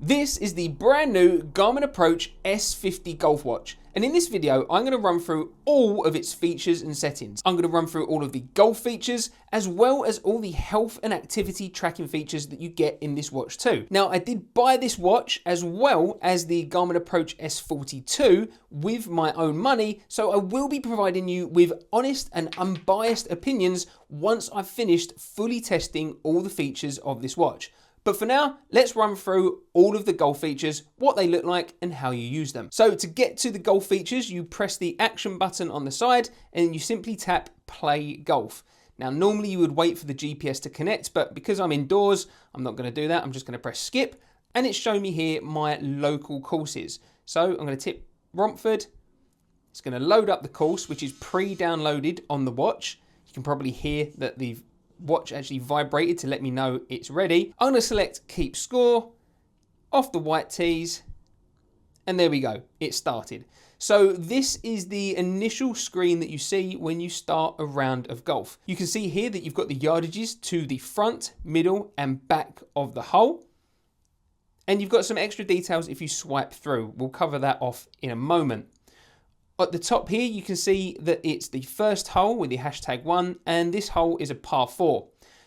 This is the brand new Garmin Approach S50 golf watch, and in this video I'm going to run through all of its features and settings. I'm going to run through all of the golf features as well as all the health and activity tracking features that you get in this watch too. Now, I did buy this watch as well as the Garmin Approach S42 with my own money, so I will be providing you with honest and unbiased opinions once I've finished fully testing all the features of this watch. But for now, let's run through all of the golf features, what they look like and how you use them. So to get to the golf features, you press the action button on the side and you simply tap play golf. Now, normally you would wait for the GPS to connect, but because I'm indoors, I'm not going to do that. I'm just going to press skip and it's showing me here my local courses. So I'm going to tip Romford. It's going to load up the course, which is pre-downloaded on the watch. You can probably hear that the watch actually vibrated to let me know it's ready. I'm going to select keep score off the white tees, and there we go, it started. So this is the initial screen that you see when you start a round of golf. You can see here that you've got the yardages to the front, middle and back of the hole, and you've got some extra details if you swipe through. We'll cover that off in a moment. At the top here, you can see that it's the first hole with the #1, and this hole is a par 4.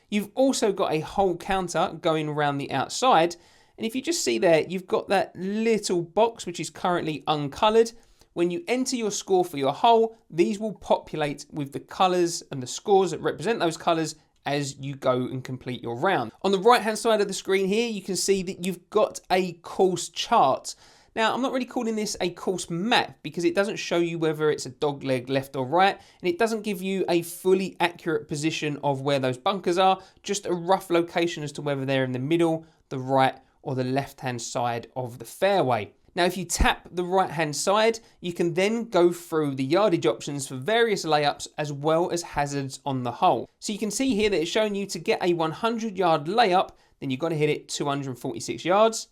You've also got a hole counter going around the outside, and if you just see there, you've got that little box which is currently uncoloured. When you enter your score for your hole, these will populate with the colours and the scores that represent those colours as you go and complete your round. On the right hand side of the screen here, you can see that you've got a course chart. Now, I'm not really calling this a course map because it doesn't show you whether it's a dog leg left or right, and it doesn't give you a fully accurate position of where those bunkers are, just a rough location as to whether they're in the middle, the right, or the left-hand side of the fairway. Now, if you tap the right-hand side, you can then go through the yardage options for various layups as well as hazards on the hole. So you can see here that it's showing you to get a 100-yard layup, then you've got to hit it 246 yards.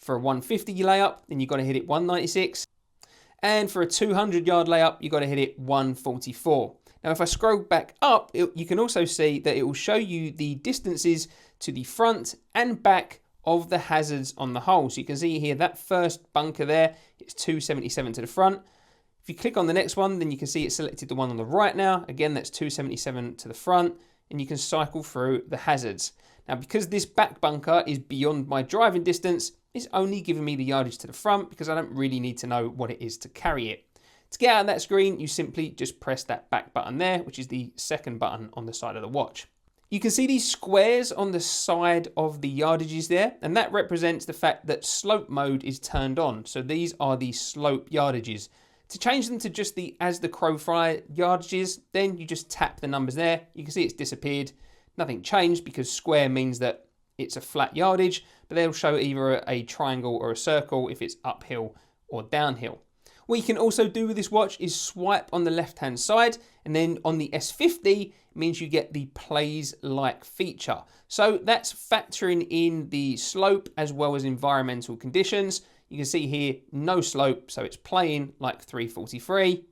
For a 150 layup, then you've got to hit it 196. And for a 200-yard layup, you've got to hit it 144. Now, if I scroll back up, you can also see that it will show you the distances to the front and back of the hazards on the hole. So you can see here that first bunker there, it's 277 to the front. If you click on the next one, then you can see it's selected the one on the right now. Again, that's 277 to the front, and you can cycle through the hazards. Now, because this back bunker is beyond my driving distance, it's only giving me the yardage to the front because I don't really need to know what it is to carry it. To get out of that screen, you simply just press that back button there, which is the second button on the side of the watch. You can see these squares on the side of the yardages there, and that represents the fact that slope mode is turned on. So these are the slope yardages. To change them to just the as the crow fly yardages, then you just tap the numbers there. You can see it's disappeared. Nothing changed because square means that it's a flat yardage, but they'll show either a triangle or a circle if it's uphill or downhill. What you can also do with this watch is swipe on the left-hand side, and then on the S50, it means you get the plays like feature. So that's factoring in the slope as well as environmental conditions. You can see here, no slope, so it's playing like 343, and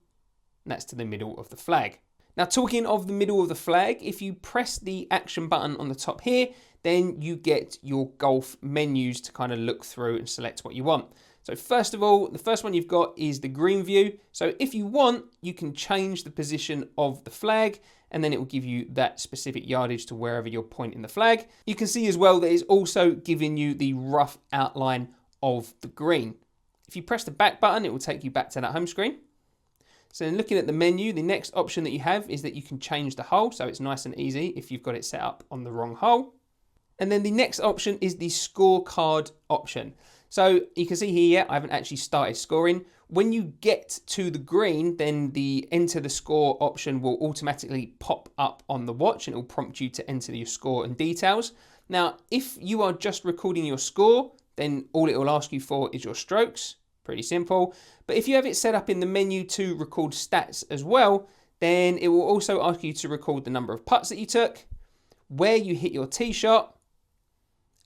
that's to the middle of the flag. Now, talking of the middle of the flag, if you press the action button on the top here, then you get your golf menus to kind of look through and select what you want. So first of all, the first one you've got is the green view. So if you want, you can change the position of the flag, and then it will give you that specific yardage to wherever you're pointing the flag. You can see as well that it's also giving you the rough outline of the green. If you press the back button, it will take you back to that home screen. So then looking at the menu, the next option that you have is that you can change the hole. So it's nice and easy if you've got it set up on the wrong hole. And then the next option is the scorecard option. So you can see here, I haven't actually started scoring. When you get to the green, then the enter the score option will automatically pop up on the watch and it will prompt you to enter your score and details. Now, if you are just recording your score, then all it will ask you for is your strokes. Pretty simple. But if you have it set up in the menu to record stats as well, then it will also ask you to record the number of putts that you took, where you hit your tee shot,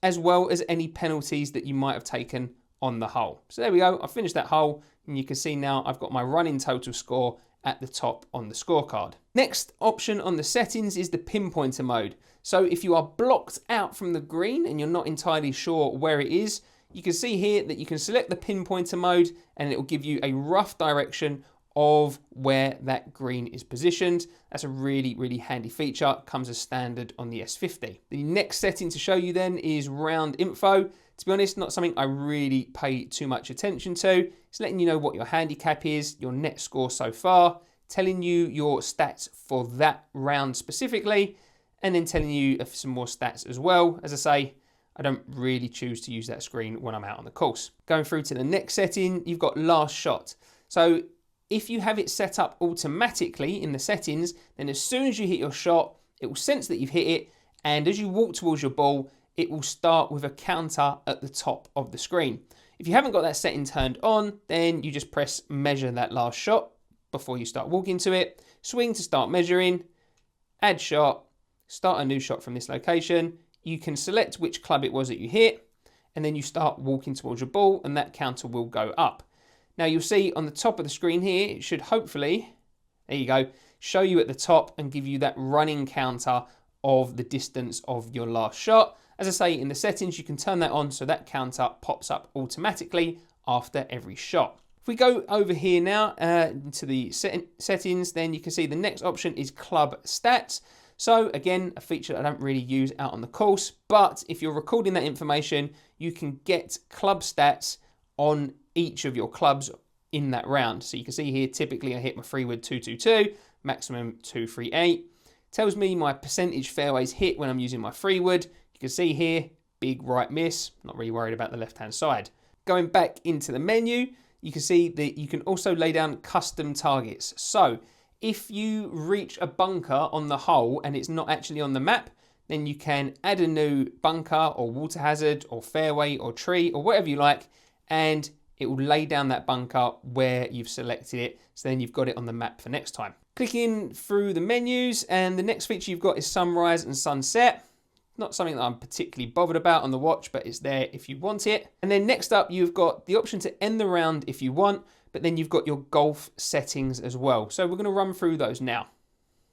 as well as any penalties that you might have taken on the hole. So there we go, I finished that hole, and you can see now I've got my running total score at the top on the scorecard. Next option on the settings is the pinpointer mode. So if you are blocked out from the green and you're not entirely sure where it is, You can see here that you can select the pinpointer mode and it will give you a rough direction of where that green is positioned. That's a really, really handy feature. Comes as standard on the S50. The next setting to show you then is round info. To be honest, not something I really pay too much attention to. It's letting you know what your handicap is, your net score so far, telling you your stats for that round specifically, and then telling you some more stats as well. As I say, I don't really choose to use that screen when I'm out on the course. Going through to the next setting, you've got last shot. So if you have it set up automatically in the settings, then as soon as you hit your shot, it will sense that you've hit it. And as you walk towards your ball, it will start with a counter at the top of the screen. If you haven't got that setting turned on, then you just press measure that last shot before you start walking to it. Swing to start measuring, add shot, start a new shot from this location. You can select which club it was that you hit, and then you start walking towards your ball and that counter will go up. Now you'll see on the top of the screen here, it should hopefully, there you go, show you at the top and give you that running counter of the distance of your last shot. As I say, in the settings, you can turn that on so that counter pops up automatically after every shot. If we go over here now into the settings, then you can see the next option is club stats. So again, a feature I don't really use out on the course, but if you're recording that information, you can get club stats on each of your clubs in that round. So you can see here, typically I hit my 3-wood 222, maximum 238. Tells me my percentage fairways hit when I'm using my 3-wood. You can see here, big right miss, not really worried about the left-hand side. Going back into the menu, you can see that you can also lay down custom targets. So if you reach a bunker on the hole and it's not actually on the map, then you can add a new bunker or water hazard or fairway or tree or whatever you like, and it will lay down that bunker where you've selected it. So then you've got it on the map for next time. Clicking through the menus, and the next feature you've got is sunrise and sunset. Not something that I'm particularly bothered about on the watch, but it's there if you want it. And then next up, you've got the option to end the round if you want, but then you've got your golf settings as well. So we're going to run through those now.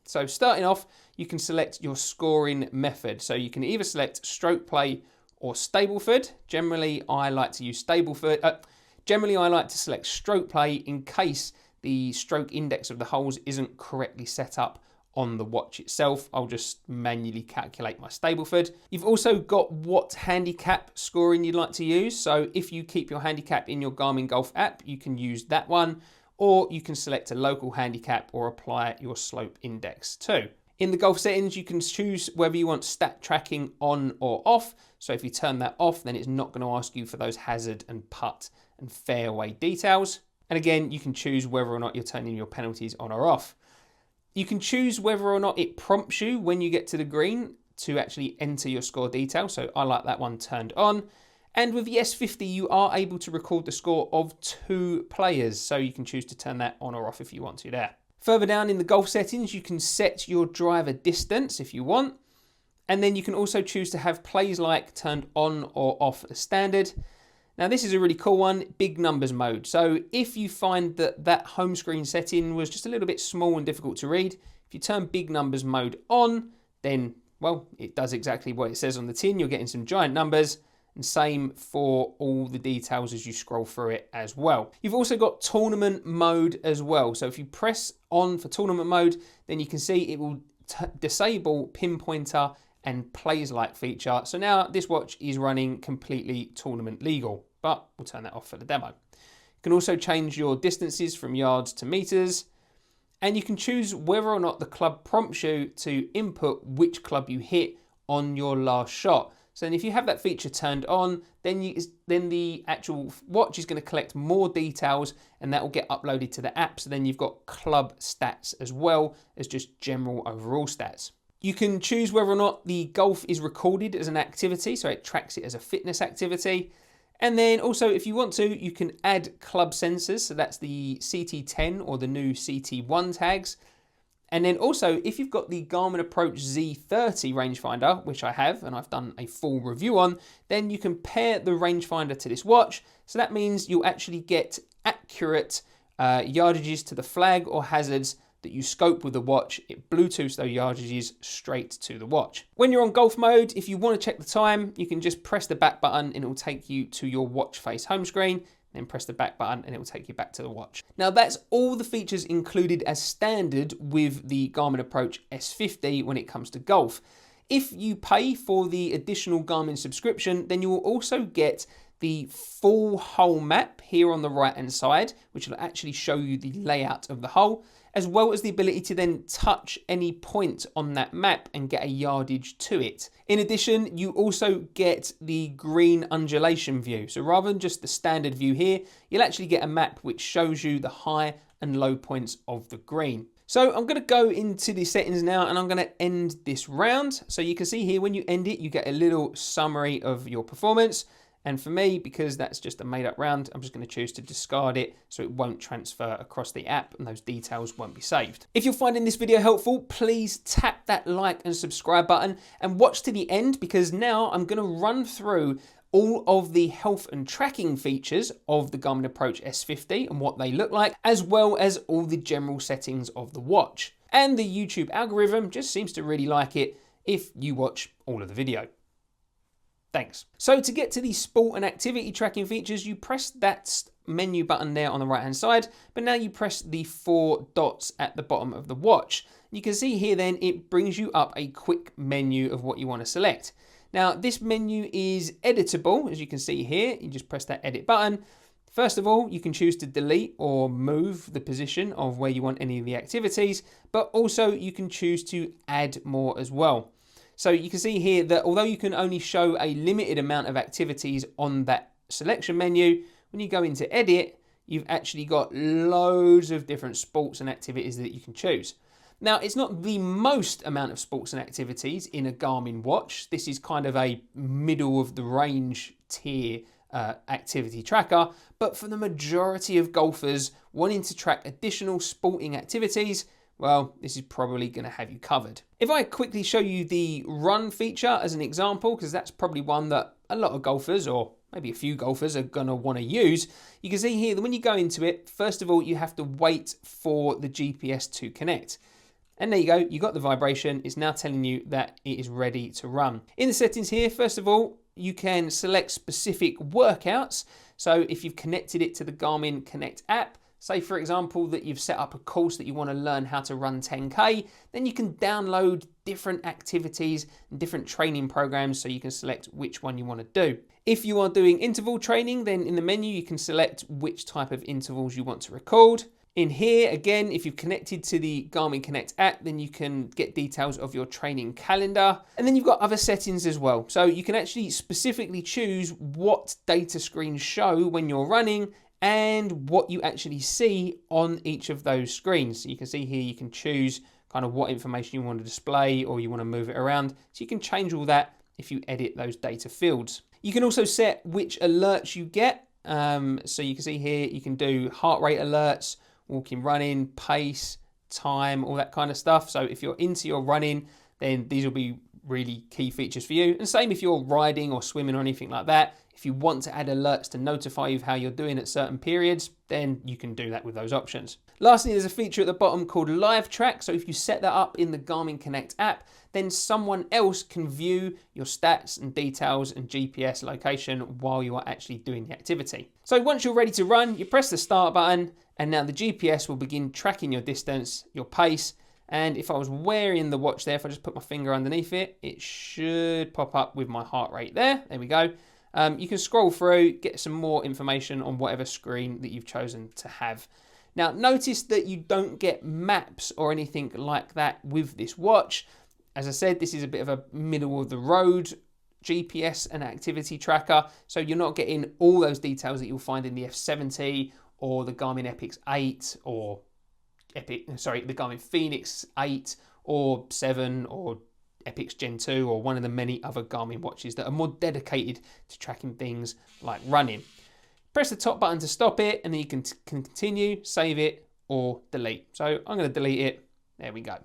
So starting off, you can select your scoring method. So you can either select stroke play or Stableford. Generally, I like to use Stableford. Generally, I like to select stroke play in case the stroke index of the holes isn't correctly set up on the watch itself. I'll just manually calculate my Stableford. You've also got what handicap scoring you'd like to use. So if you keep your handicap in your Garmin Golf app, you can use that one, or you can select a local handicap or apply your slope index too. In the golf settings, you can choose whether you want stat tracking on or off. So if you turn that off, then it's not going to ask you for those hazard and putt and fairway details. And again, you can choose whether or not you're turning your penalties on or off. You can choose whether or not it prompts you when you get to the green to actually enter your score detail. So I like that one turned on. And with the S50, you are able to record the score of 2 players. So you can choose to turn that on or off if you want to there. Further down in the golf settings, you can set your driver distance if you want. And then you can also choose to have plays like turned on or off as standard. Now this is a really cool one, big numbers mode. So if you find that that home screen setting was just a little bit small and difficult to read, if you turn big numbers mode on, then, well, it does exactly what it says on the tin. You're getting some giant numbers, and same for all the details as you scroll through it as well. You've also got tournament mode as well. So if you press on for tournament mode, then you can see it will disable pinpointer and plays like feature. So now this watch is running completely tournament legal, but we'll turn that off for the demo. You can also change your distances from yards to meters, and you can choose whether or not the club prompts you to input which club you hit on your last shot. So then if you have that feature turned on, then the actual watch is going to collect more details, and that will get uploaded to the app. So then you've got club stats as well as just general overall stats. You can choose whether or not the golf is recorded as an activity, so it tracks it as a fitness activity. And then also, if you want to, you can add club sensors, so that's the CT10 or the new CT1 tags. And then also, if you've got the Garmin Approach Z30 rangefinder, which I have, and I've done a full review on, then you can pair the rangefinder to this watch. So that means you'll actually get accurate yardages to the flag or hazards that you scope with the watch, it Bluetooths those yardages straight to the watch. When you're on golf mode, if you want to check the time, you can just press the back button and it will take you to your watch face home screen, then press the back button and it will take you back to the watch. Now that's all the features included as standard with the Garmin Approach S50 when it comes to golf. If you pay for the additional Garmin subscription, then you will also get the full hole map here on the right hand side, which will actually show you the layout of the hole, as well as the ability to then touch any point on that map and get a yardage to it. In addition, you also get the green undulation view. So rather than just the standard view here, you'll actually get a map which shows you the high and low points of the green. So I'm going to go into the settings now and I'm going to end this round. So you can see here when you end it, you get a little summary of your performance. And for me, because that's just a made up round, I'm just going to choose to discard it so it won't transfer across the app and those details won't be saved. If you're finding this video helpful, please tap that like and subscribe button and watch to the end, because now I'm going to run through all of the health and tracking features of the Garmin Approach S50 and what they look like, as well as all the general settings of the watch. And the YouTube algorithm just seems to really like it if you watch all of the video. Thanks. So to get to the sport and activity tracking features, you press that menu button there on the right hand side, but now you press the 4 dots at the bottom of the watch. You can see here then it brings you up a quick menu of what you want to select. Now this menu is editable, as you can see here. You just press that edit button. First of all, you can choose to delete or move the position of where you want any of the activities, but also you can choose to add more as well. So you can see here that although you can only show a limited amount of activities on that selection menu, when you go into edit, you've actually got loads of different sports and activities that you can choose. Now, it's not the most amount of sports and activities in a Garmin watch. This is kind of a middle of the range tier activity tracker, but for the majority of golfers wanting to track additional sporting activities, well, this is probably going to have you covered. If I quickly show you the run feature as an example, because that's probably one that a lot of golfers, or maybe a few golfers, are going to want to use, you can see here that when you go into it, first of all, you have to wait for the GPS to connect. And there you go, you got the vibration. It's now telling you that it is ready to run. In the settings here, first of all, you can select specific workouts. So if you've connected it to the Garmin Connect app, say for example that you've set up a course that you want to learn how to run 10K, then you can download different activities and different training programs so you can select which one you want to do. If you are doing interval training, then in the menu you can select which type of intervals you want to record. In here, again, if you've connected to the Garmin Connect app, then you can get details of your training calendar. And then you've got other settings as well. So you can actually specifically choose what data screens show when you're running and what you actually see on each of those screens. So you can see here, you can choose kind of what information you want to display or you want to move it around. So you can change all that if you edit those data fields. You can also set which alerts you get. So you can see here, you can do heart rate alerts, walking, running, pace, time, all that kind of stuff. So if you're into your running, then these will be really key features for you. And same if you're riding or swimming or anything like that. If you want to add alerts to notify you of how you're doing at certain periods, then you can do that with those options. Lastly, there's a feature at the bottom called Live Track. So if you set that up in the Garmin Connect app, then someone else can view your stats and details and GPS location while you are actually doing the activity. So once you're ready to run, you press the start button and now the GPS will begin tracking your distance, your pace. And if I was wearing the watch there, if I just put my finger underneath it, it should pop up with my heart rate there. There we go. You can scroll through, get some more information on whatever screen that you've chosen to have. Now, notice that you don't get maps or anything like that with this watch. As I said, this is a bit of a middle of the road GPS and activity tracker. So you're not getting all those details that you'll find in the F70 or the Garmin Epix 8 or the Garmin Fenix 8 or 7 or Epix Gen 2 or one of the many other Garmin watches that are more dedicated to tracking things like running. Press the top button to stop it and then you can continue, save it or delete. So I'm going to delete it. There we go.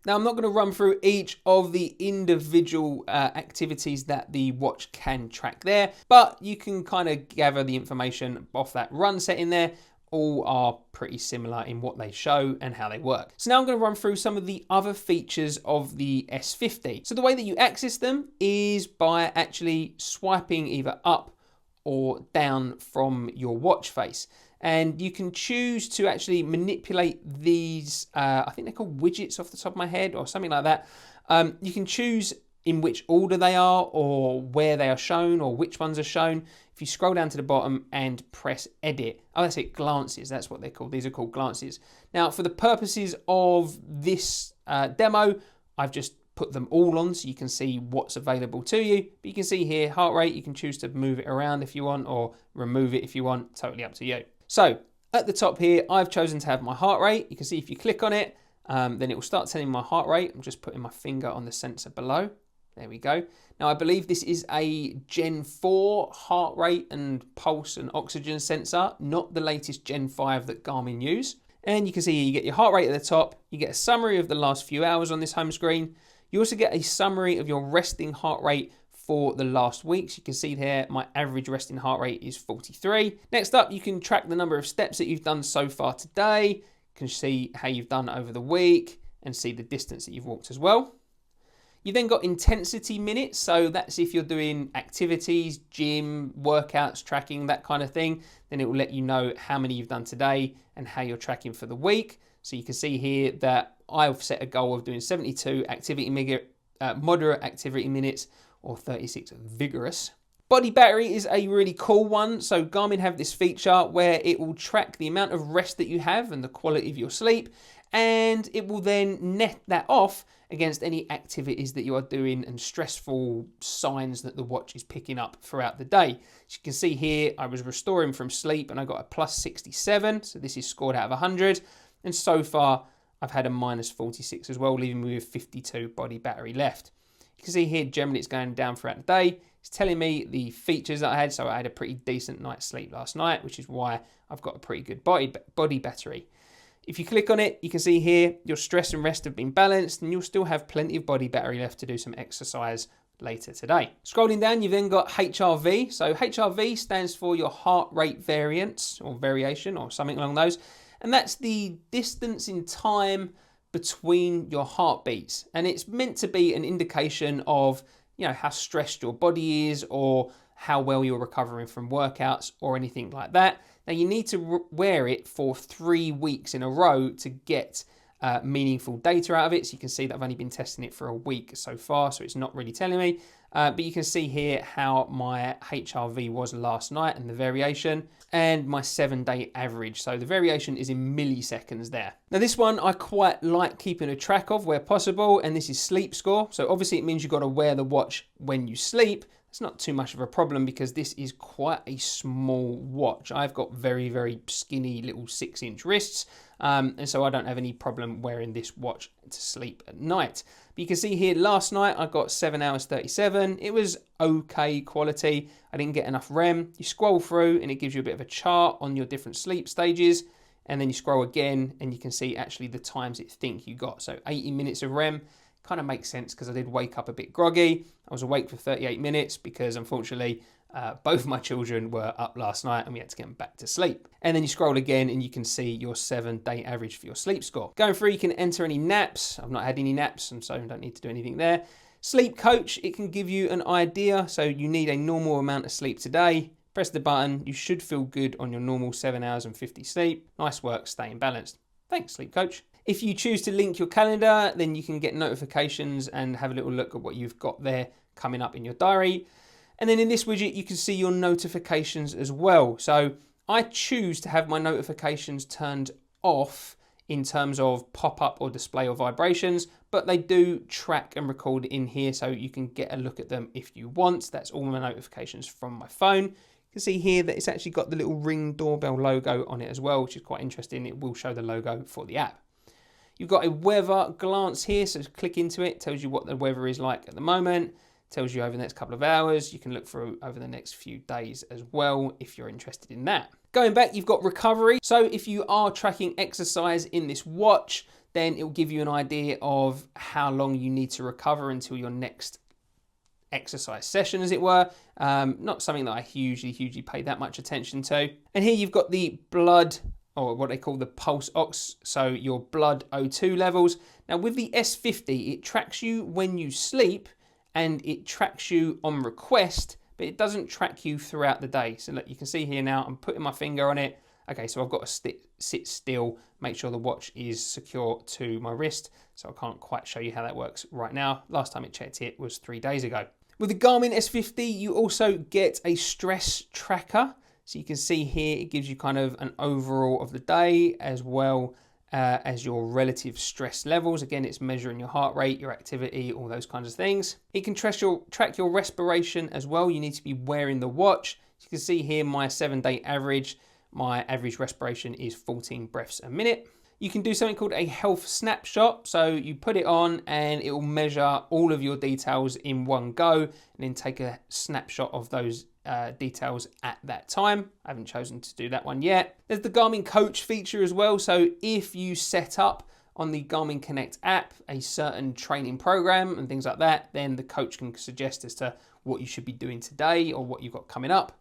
Now I'm not going to run through each of the individual activities that the watch can track there, but you can kind of gather the information off that run setting there. all are pretty similar in what they show and how they work. So now I'm going to run through some of the other features of the S50. So the way that you access them is by actually swiping either up or down from your watch face. And you can choose to actually manipulate these, I think they're called widgets off the top of my head or something like that. You can choose in which order they are or where they are shown or which ones are shown. If you scroll down to the bottom and press edit, oh, that's it, glances, that's what they're called. These are called glances. Now, for the purposes of this demo, I've just put them all on so you can see what's available to you. But you can see here, heart rate, you can choose to move it around if you want or remove it if you want, totally up to you. So at the top here, I've chosen to have my heart rate. You can see if you click on it, then it will start telling my heart rate. I'm just putting my finger on the sensor below. There we go. Now I believe this is a Gen 4 heart rate and pulse and oxygen sensor, not the latest Gen 5 that Garmin use. And you can see here you get your heart rate at the top, you get a summary of the last few hours on this home screen. You also get a summary of your resting heart rate for the last week. So you can see here my average resting heart rate is 43. Next up, you can track the number of steps that you've done so far today. You can see how you've done over the week and see the distance that you've walked as well. You've then got intensity minutes, so that's if you're doing activities, gym, workouts, tracking, that kind of thing, then it will let you know how many you've done today and how you're tracking for the week. So you can see here that I've set a goal of doing 72 moderate activity minutes or 36 vigorous. Body battery is a really cool one. So Garmin have this feature where it will track the amount of rest that you have and the quality of your sleep, and it will then net that off against any activities that you are doing and stressful signs that the watch is picking up throughout the day. As you can see here, I was restoring from sleep and I got a plus 67. So this is scored out of 100. And so far, I've had a minus 46 as well, leaving me with 52 body battery left. You can see here, generally it's going down throughout the day. It's telling me the features that I had. So I had a pretty decent night's sleep last night, which is why I've got a pretty good body battery. If you click on it, you can see here your stress and rest have been balanced and you'll still have plenty of body battery left to do some exercise later today. Scrolling down, you've then got HRV. So HRV stands for your heart rate variance or variation or something along those. And that's the distance in time between your heartbeats. And it's meant to be an indication of, you know, how stressed your body is or how well you're recovering from workouts or anything like that. Now you need to wear it for 3 weeks in a row to get meaningful data out of it. So you can see that I've only been testing it for a week so far, so it's not really telling me. But you can see here how my HRV was last night and the variation and my 7-day average. So the variation is in milliseconds there. Now this one I quite like keeping a track of where possible, and this is sleep score. So obviously it means you've got to wear the watch when you sleep. It's not too much of a problem because this is quite a small watch. I've got very, very skinny little 6-inch wrists. And so I don't have any problem wearing this watch to sleep at night. But you can see here last night I got 7 hours 37. It was okay quality. I didn't get enough REM. You scroll through and it gives you a bit of a chart on your different sleep stages. And then you scroll again and you can see actually the times it think you got. So 80 minutes of REM. Kind of makes sense because I did wake up a bit groggy. I was awake for 38 minutes because unfortunately both my children were up last night and we had to get them back to sleep. And then you scroll again and you can see your 7-day average for your sleep score. Going through, you can enter any naps. I've not had any naps and so I don't need to do anything there. Sleep coach, it can give you an idea. So you need a normal amount of sleep today. Press the button. You should feel good on your normal 7 hours and 50 sleep. Nice work, staying balanced. Thanks, sleep coach. If you choose to link your calendar, then you can get notifications and have a little look at what you've got there coming up in your diary. And then in this widget, you can see your notifications as well. So I choose to have my notifications turned off in terms of pop-up or display or vibrations, but they do track and record in here so you can get a look at them if you want. That's all my notifications from my phone. You can see here that it's actually got the little Ring doorbell logo on it as well, which is quite interesting. It will show the logo for the app. You've got a weather glance here, so click into it, tells you what the weather is like at the moment, tells you over the next couple of hours. You can look through over the next few days as well if you're interested in that. Going back, you've got recovery. So if you are tracking exercise in this watch, then it will give you an idea of how long you need to recover until your next exercise session, as it were. Not something that I hugely pay that much attention to. And here you've got the blood or what they call the pulse ox, so your blood O2 levels. Now with the S50, it tracks you when you sleep and it tracks you on request, but it doesn't track you throughout the day. So look, you can see here now, I'm putting my finger on it. Okay, so I've got to sit still, make sure the watch is secure to my wrist. So I can't quite show you how that works right now. Last time it checked it was 3 days ago. With the Garmin S50, you also get a stress tracker. So you can see here, it gives you kind of an overall of the day as well as your relative stress levels. Again, it's measuring your heart rate, your activity, all those kinds of things. It can track your respiration as well. You need to be wearing the watch. So you can see here my 7-day average. My average respiration is 14 breaths a minute. You can do something called a health snapshot. So you put it on and it will measure all of your details in one go and then take a snapshot of those details at that time. I haven't chosen to do that one yet. There's the Garmin Coach feature as well. So if you set up on the Garmin Connect app a certain training program and things like that, then the coach can suggest as to what you should be doing today or what you've got coming up.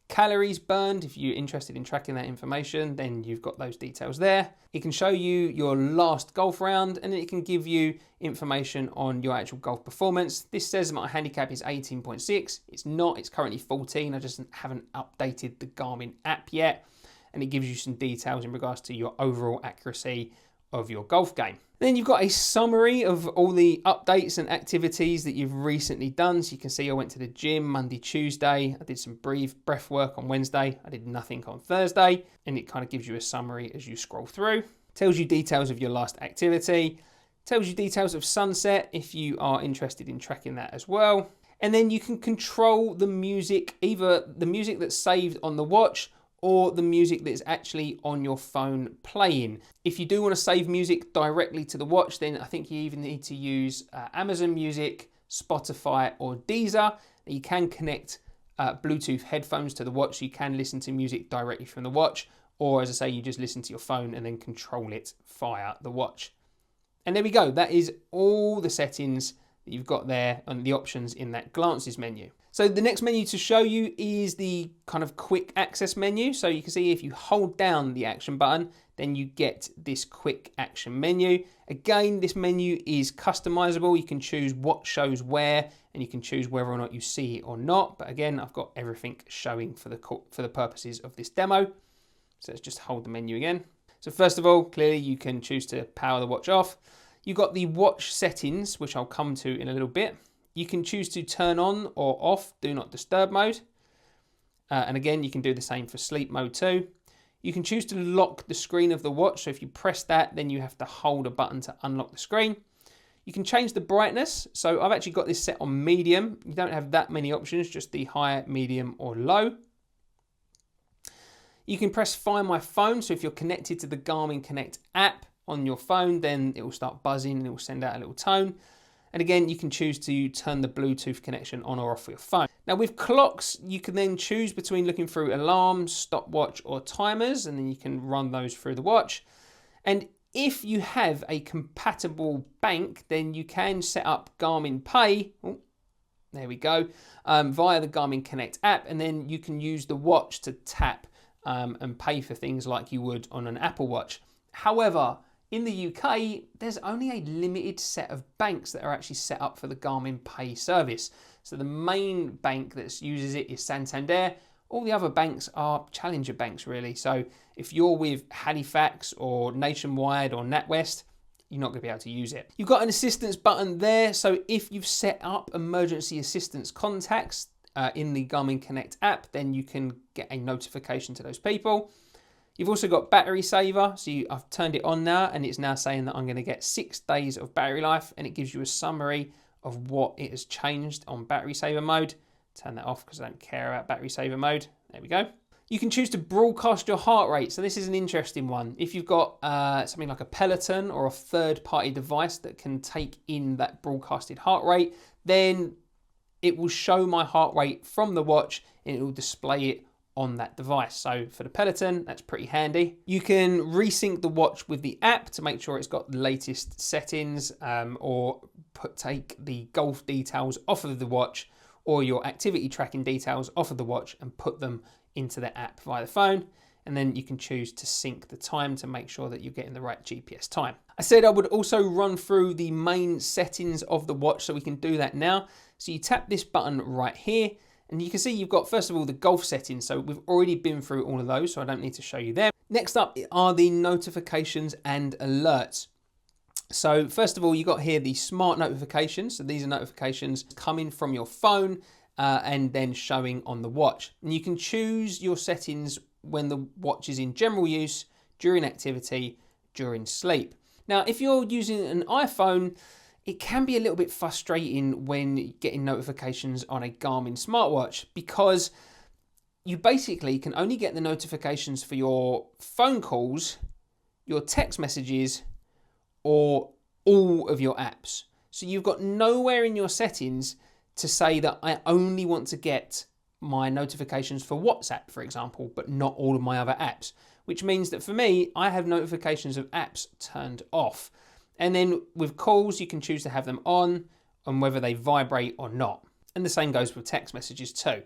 Calories burned, if you're interested in tracking that information, then you've got those details there. It can show you your last golf round and it can give you information on your actual golf performance. This says my handicap is 18.6. It's not, it's currently 14. I just haven't updated the Garmin app yet. And it gives you some details in regards to your overall accuracy of your golf game. Then you've got a summary of all the updates and activities that you've recently done. So you can see I went to the gym Monday, Tuesday. I did some breath work on Wednesday. I did nothing on Thursday. And it kind of gives you a summary as you scroll through. Tells you details of your last activity. Tells you details of sunset if you are interested in tracking that as well. And then you can control the music, either the music that's saved on the watch or the music that is actually on your phone playing. If you do want to save music directly to the watch, then I think you even need to use Amazon Music, Spotify or Deezer. You can connect Bluetooth headphones to the watch so you can listen to music directly from the watch, or as I say, you just listen to your phone and then control it via the watch. And there we go, that is all the settings that you've got there and the options in that glances menu. So the next menu to show you is the kind of quick access menu. So you can see if you hold down the action button, then you get this quick action menu. Again, this menu is customizable. You can choose what shows where, and you can choose whether or not you see it or not. But again, I've got everything showing for the purposes of this demo. So let's just hold the menu again. So first of all, clearly you can choose to power the watch off. You've got the watch settings, which I'll come to in a little bit. You can choose to turn on or off do not disturb mode. And again, you can do the same for sleep mode too. You can choose to lock the screen of the watch. So if you press that, then you have to hold a button to unlock the screen. You can change the brightness. So I've actually got this set on medium. You don't have that many options, just the high, medium or low. You can press Find My Phone. So if you're connected to the Garmin Connect app on your phone, then it will start buzzing and it will send out a little tone. And again, you can choose to turn the Bluetooth connection on or off for your phone. Now with clocks, you can then choose between looking through alarms, stopwatch or timers, and then you can run those through the watch. And if you have a compatible bank, then you can set up Garmin Pay, there we go, via the Garmin Connect app, and then you can use the watch to tap and pay for things like you would on an Apple Watch. However, in the UK, there's only a limited set of banks that are actually set up for the Garmin Pay service. So the main bank that uses it is Santander. All the other banks are challenger banks, really. So if you're with Halifax or Nationwide or NatWest, you're not going to be able to use it. You've got an assistance button there. So if you've set up emergency assistance contacts in the Garmin Connect app, then you can get a notification to those people. You've also got battery saver, so I've turned it on now and it's now saying that I'm going to get 6 days of battery life, and it gives you a summary of what it has changed on battery saver mode. Turn that off because I don't care about battery saver mode. There we go. You can choose to broadcast your heart rate. So this is an interesting one. If you've got something like a Peloton or a third-party device that can take in that broadcasted heart rate, then it will show my heart rate from the watch and it will display it on that device. So for the Peloton, that's pretty handy. You can resync the watch with the app to make sure it's got the latest settings, or take the golf details off of the watch or your activity tracking details off of the watch and put them into the app via the phone. and then you can choose to sync the time to make sure that you're getting the right GPS time. I said I would also run through the main settings of the watch, so we can do that now. So you tap this button right here, and you can see you've got, first of all, the golf settings. So we've already been through all of those, so I don't need to show you them. Next up are the notifications and alerts. So first of all, you got here the smart notifications. So these are notifications coming from your phone and then showing on the watch. And you can choose your settings when the watch is in general use, during activity, during sleep. Now, if you're using an iPhone, it can be a little bit frustrating when getting notifications on a Garmin smartwatch, because you basically can only get the notifications for your phone calls, your text messages, or all of your apps. So you've got nowhere in your settings to say that I only want to get my notifications for WhatsApp, for example, but not all of my other apps, which means that for me, I have notifications of apps turned off. And then with calls, you can choose to have them on and whether they vibrate or not. And the same goes with text messages too.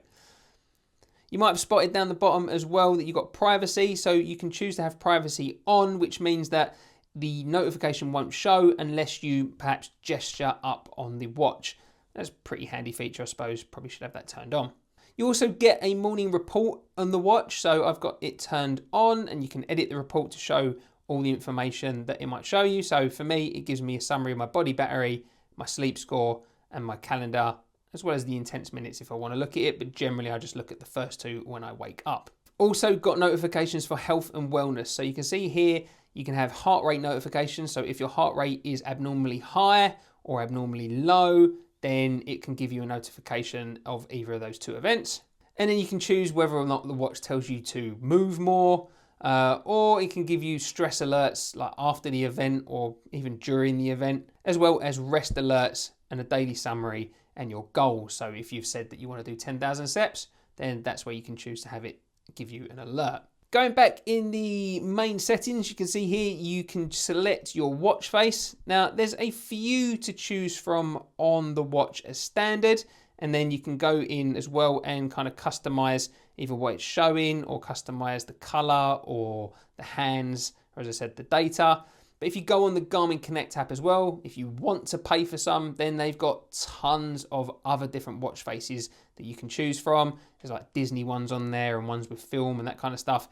You might have spotted down the bottom as well that you've got privacy. So you can choose to have privacy on, which means that the notification won't show unless you perhaps gesture up on the watch. That's a pretty handy feature, I suppose. Probably should have that turned on. You also get a morning report on the watch. So I've got it turned on, and you can edit the report to show all the information that it might show you. So for me, it gives me a summary of my body battery, my sleep score, and my calendar, as well as the intense minutes if I want to look at it. But generally, I just look at the first two when I wake up. Also got notifications for health and wellness. So you can see here, you can have heart rate notifications. So if your heart rate is abnormally high or abnormally low, then it can give you a notification of either of those two events. And then you can choose whether or not the watch tells you to move more, or it can give you stress alerts like after the event or even during the event, as well as rest alerts and a daily summary and your goals. So if you've said that you want to do 10,000 steps, then that's where you can choose to have it give you an alert. Going back in the main settings, you can see here you can select your watch face. Now there's a few to choose from on the watch as standard, and then you can go in as well and kind of customize either what it's showing or customize the color or the hands, or as I said, the data. But if you go on the Garmin Connect app as well, if you want to pay for some, then they've got tons of other different watch faces that you can choose from. There's like Disney ones on there and ones with film and that kind of stuff.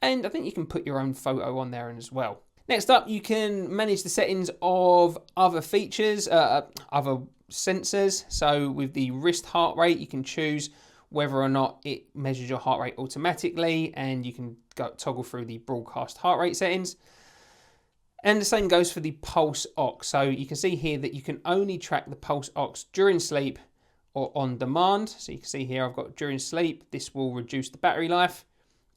And I think you can put your own photo on there as well. Next up, you can manage the settings of other features, other sensors. So with the wrist heart rate, you can choose whether or not it measures your heart rate automatically, and you can toggle through the broadcast heart rate settings. And the same goes for the pulse ox. So you can see here that you can only track the pulse ox during sleep or on demand. So you can see here I've got during sleep. This will reduce the battery life.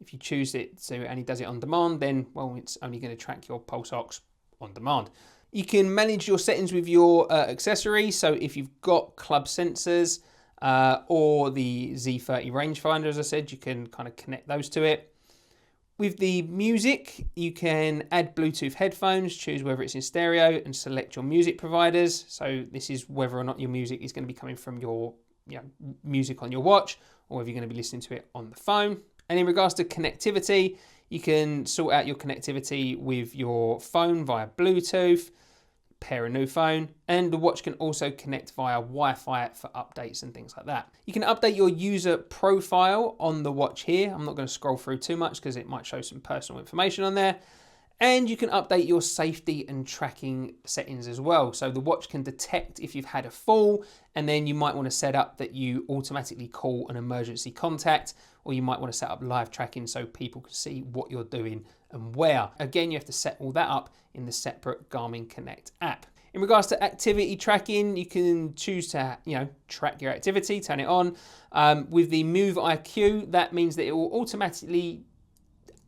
If you choose it and it does it on demand, then, well, it's only going to track your pulse ox on demand. You can manage your settings with your accessories. So if you've got club sensors or the Z30 rangefinder, as I said, you can kind of connect those to it. With the music, you can add Bluetooth headphones, choose whether it's in stereo, and select your music providers. So this is whether or not your music is going to be coming from your music on your watch, or whether you're going to be listening to it on the phone. And in regards to connectivity, you can sort out your connectivity with your phone via Bluetooth, pair a new phone, and the watch can also connect via Wi-Fi for updates and things like that. You can update your user profile on the watch here. I'm not going to scroll through too much because it might show some personal information on there. And you can update your safety and tracking settings as well. So the watch can detect if you've had a fall, and then you might want to set up that you automatically call an emergency contact, or you might want to set up live tracking so people can see what you're doing and where. Again, you have to set all that up in the separate Garmin Connect app. In regards to activity tracking, you can choose to track your activity, turn it on. With the Move IQ, that means that it will automatically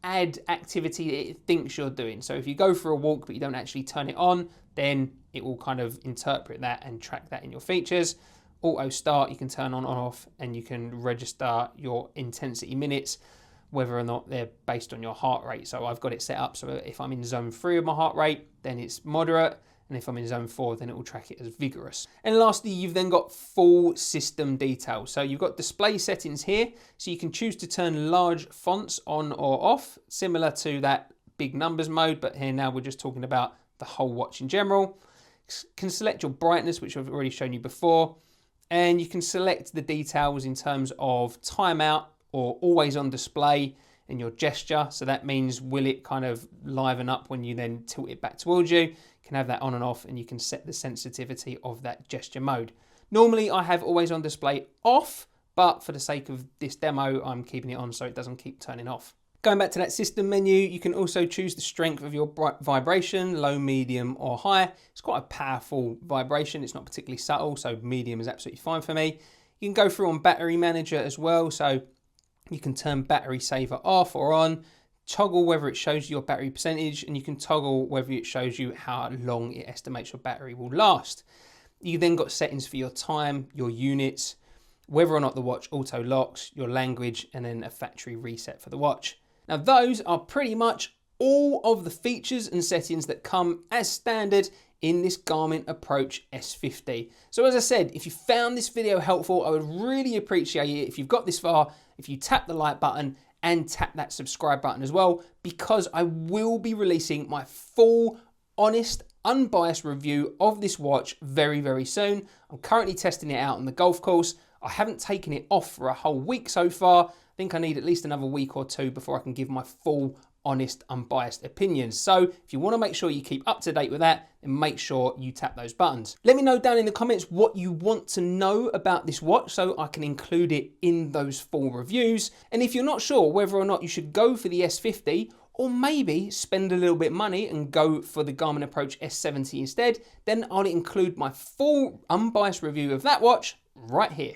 add activity that it thinks you're doing. So if you go for a walk but you don't actually turn it on, then it will kind of interpret that and track that in your features. Auto start, you can turn on or off, and you can register your intensity minutes, whether or not they're based on your heart rate. So I've got it set up so if I'm in zone 3 of my heart rate, then it's moderate, And if I'm in zone 4, then it will track it as vigorous. And lastly, you've then got full system details. So you've got display settings here. So you can choose to turn large fonts on or off, similar to that big numbers mode. But here now we're just talking about the whole watch in general. Can select your brightness, which I've already shown you before. And you can select the details in terms of timeout or always on display and your gesture. So that means, will it kind of liven up when you then tilt it back towards you? You can have that on and off, and you can set the sensitivity of that gesture mode. Normally I have always on display off, but for the sake of this demo, I'm keeping it on so it doesn't keep turning off. Going back to that system menu, you can also choose the strength of your vibration, low, medium or high. It's quite a powerful vibration. It's not particularly subtle, so medium is absolutely fine for me. You can go through on battery manager as well. So you can turn battery saver off or on, toggle whether it shows you your battery percentage, and you can toggle whether it shows you how long it estimates your battery will last. You then got settings for your time, your units, whether or not the watch auto locks, your language, and then a factory reset for the watch. Now those are pretty much all of the features and settings that come as standard in this Garmin Approach S50. So as I said, if you found this video helpful, I would really appreciate it if you've got this far, if you tap the like button and tap that subscribe button as well, because I will be releasing my full, honest, unbiased review of this watch very, very soon. I'm currently testing it out on the golf course. I haven't taken it off for a whole week so far. I think I need at least another week or two before I can give my full, honest, unbiased opinions. So if you want to make sure you keep up to date with that, then make sure you tap those buttons. Let me know down in the comments what you want to know about this watch so I can include it in those full reviews. And if you're not sure whether or not you should go for the S50 or maybe spend a little bit of money and go for the Garmin Approach S70 instead, then I'll include my full unbiased review of that watch right here.